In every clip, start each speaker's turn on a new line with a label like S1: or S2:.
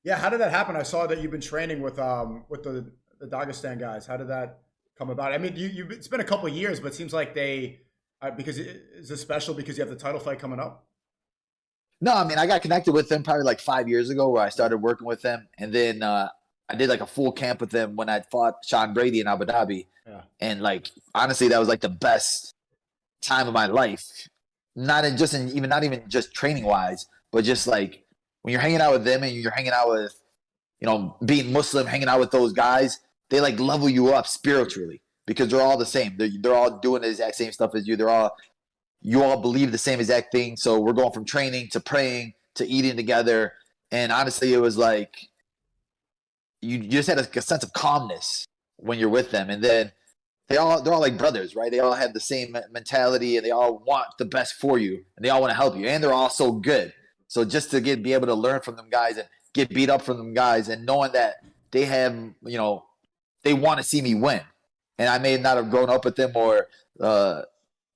S1: Yeah, how did that happen? I saw that you've been training with the Dagestan guys. How did that come about? I mean, it's been a couple of years, but it seems like they because is this special because you have the title fight coming up?
S2: No, I mean, I got connected with them probably like 5 years ago where I started working with them. And then I did like a full camp with them when I fought Sean Brady in Abu Dhabi.
S1: Yeah.
S2: And like, honestly, that was like the best time of my life. Not even just training wise, but just like when you're hanging out with them and you're hanging out with, being Muslim, hanging out with those guys, they like level you up spiritually because they're all the same. They're all doing the exact same stuff as you. You all believe the same exact thing. So we're going from training to praying to eating together. And honestly, it was like you just had a sense of calmness when you're with them. And then they're all like brothers, right? They all have the same mentality and they all want the best for you and they all want to help you. And they're all so good. So just to be able to learn from them guys and get beat up from them guys and knowing that they have, they want to see me win. And I may not have grown up with them or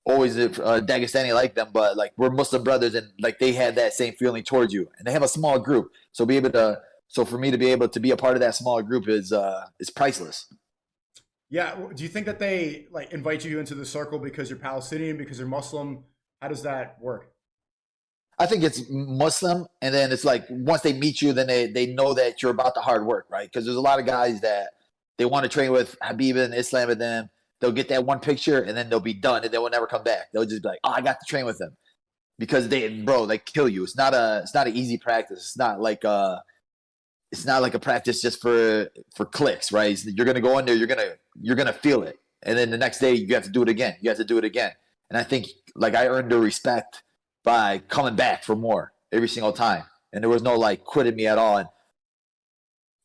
S2: always Dagestani like them, but like we're Muslim brothers and like they had that same feeling towards you. And they have a small group. So for me to be able to be a part of that small group is priceless.
S1: Yeah. Do you think that they like invite you into the circle because you're Palestinian, because you're Muslim? How does that work?
S2: I think it's Muslim, and then it's like once they meet you, then they know that you're about the hard work, right? Because there's a lot of guys that they want to train with Khabib and Islam, and then they'll get that one picture, and then they'll be done, and they will never come back. They'll just be like, "Oh, I got to train with them," because they kill you. It's not an easy practice. It's not like a practice just for clicks, right? You're gonna go in there, you're gonna feel it, and then the next day you have to do it again. You have to do it again, and I think like I earned their respect by coming back for more every single time. And there was no like quitting me at all. And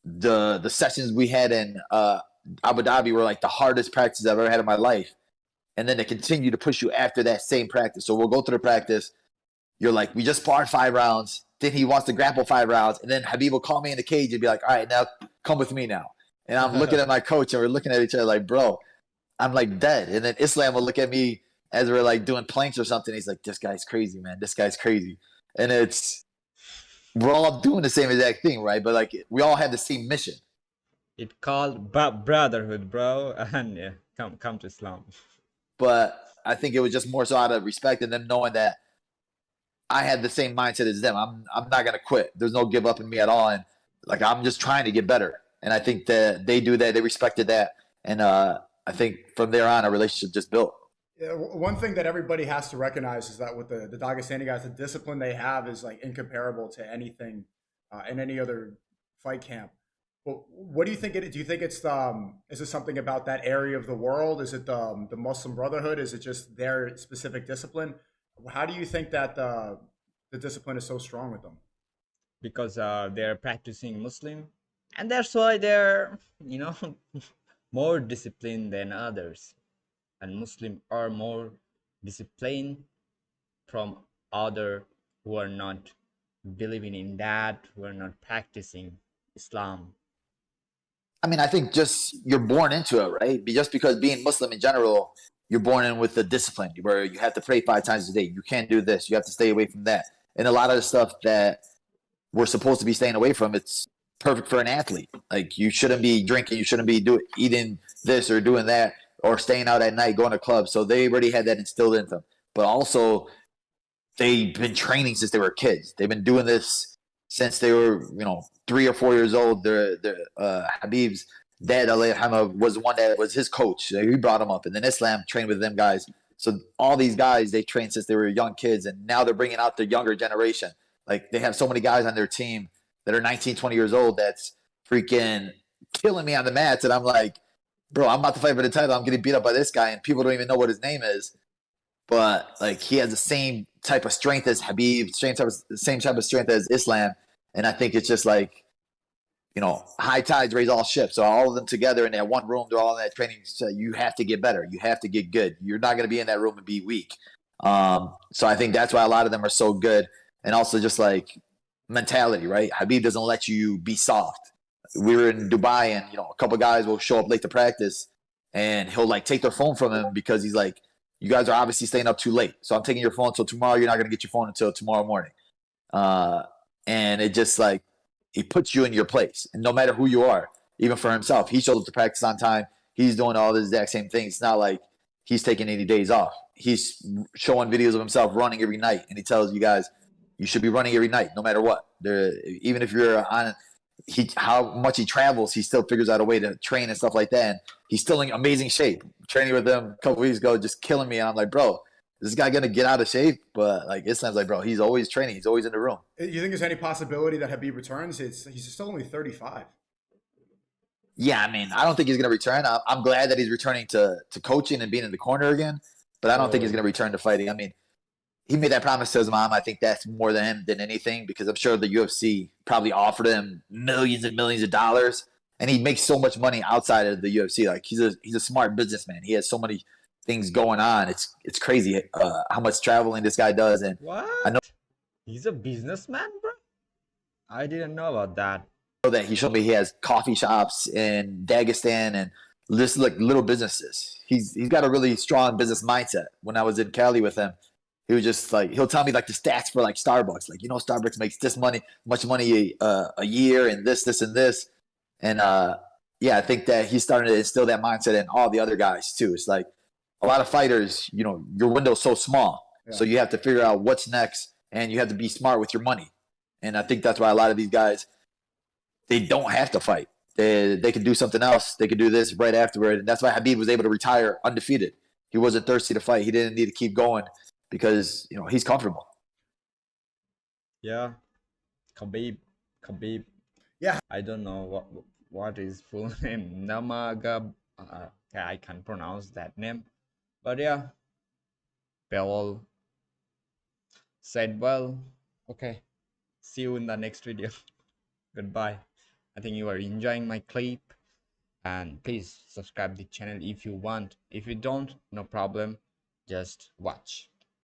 S2: the sessions we had in Abu Dhabi were like the hardest practices I've ever had in my life. And then they continue to push you after that same practice. So we'll go through the practice. You're like, we just sparred 5 rounds. Then he wants to grapple 5 rounds. And then Habib will call me in the cage and be like, all right, now come with me now. And I'm looking at my coach and we're looking at each other like, bro, I'm like dead. And then Islam will look at me as we're like doing planks or something. He's like, this guy's crazy, man. This guy's crazy. And we're all doing the same exact thing, right? But like, we all have the same mission.
S3: It called brotherhood, bro. And yeah, come to Islam.
S2: But I think it was just more so out of respect and them knowing that I had the same mindset as them. I'm not gonna quit. There's no give up in me at all. And like, I'm just trying to get better. And I think that they do that. They respected that. And I think from there on, our relationship just built.
S1: Yeah, one thing that everybody has to recognize is that with the Dagestani guys, the discipline they have is like incomparable to anything in any other fight camp. But what do you think do you think it's is it something about that area of the world? Is it the Muslim Brotherhood? Is it just their specific discipline? How do you think that the discipline is so strong with them?
S3: Because they're practicing Muslim, and that's why they're more disciplined than others. And Muslim are more disciplined from other who are not believing in that, who are not practicing Islam.
S2: I mean, I think just you're born into it, right? Just because being Muslim in general, you're born in with the discipline where you have to pray 5 times a day. You can't do this. You have to stay away from that. And a lot of the stuff that we're supposed to be staying away from, it's perfect for an athlete. Like you shouldn't be drinking. You shouldn't be eating this or doing that or staying out at night, going to clubs. So they already had that instilled in them. But also, they've been training since they were kids. They've been doing this since they were, 3 or 4 years old. Habib's dad, Ali Hamad, was the one that was his coach. He brought him up. And then Islam trained with them guys. So all these guys, they trained since they were young kids. And now they're bringing out the younger generation. Like they have so many guys on their team that are 19, 20 years old that's freaking killing me on the mats. And I'm like, bro, I'm about to fight for the title. I'm getting beat up by this guy. And people don't even know what his name is. But like he has the same type of strength as Habib, same type of strength as Islam. And I think it's just like, high tides raise all ships. So all of them together in that one room, they're all in that training. So you have to get better. You have to get good. You're not going to be in that room and be weak. So I think that's why a lot of them are so good. And also just like mentality, right? Habib doesn't let you be soft. We were in Dubai and, a couple guys will show up late to practice and he'll like take their phone from him because he's like, you guys are obviously staying up too late. So I'm taking your phone until tomorrow. You're not going to get your phone until tomorrow morning. And it just like, he puts you in your place, and no matter who you are, even for himself, he shows up to practice on time. He's doing all the exact same things. It's not like he's taking any days off. He's showing videos of himself running every night, and he tells you guys you should be running every night, no matter what. Even if you're on how much he travels, he still figures out a way to train and stuff like that. And he's still in amazing shape. Training with him a couple weeks ago, just killing me. And I'm like, bro, is this guy gonna get out of shape? But like Islam's like, bro, he's always training. He's always in the room.
S1: You think there's any possibility that Khabib returns? He's still only 35.
S2: Yeah, I mean, I don't think he's gonna return. I'm glad that he's returning to coaching and being in the corner again. But I don't think he's
S3: Oh,
S2: gonna return to fighting. I mean, he made that promise to his mom. I think that's more than him than anything because I'm sure the UFC probably offered him millions and millions of dollars, and he makes so much money outside of the UFC. Like he's a smart businessman. He has so many things going on. It's crazy how much traveling this guy does, and I know
S3: what? He's a businessman, bro? I didn't know about that.
S2: that he showed me he has coffee shops in Dagestan and just like little businesses. He's got a really strong business mindset. When I was in Cali with him, he was just like he'll tell me like the stats for like Starbucks. Like Starbucks makes this much money a year, and this and this. And yeah, I think that he's starting to instill that mindset in all the other guys too. It's like a lot of fighters, your window's so small,
S1: Yeah.
S2: so you have to figure out what's next, and you have to be smart with your money. And I think that's why a lot of these guys they don't have to fight. They can do something else. They could do this right afterward, and that's why Habib was able to retire undefeated. He wasn't thirsty to fight. He didn't need to keep going because he's comfortable.
S3: Yeah, Khabib, Khabib.
S1: Yeah.
S3: I don't know what is full name. Namagab. Okay, I can't pronounce that name. But yeah, Belal said, well, okay. See you in the next video. Goodbye. I think you are enjoying my clip. And please subscribe the channel if you want. If you don't, no problem. Just watch.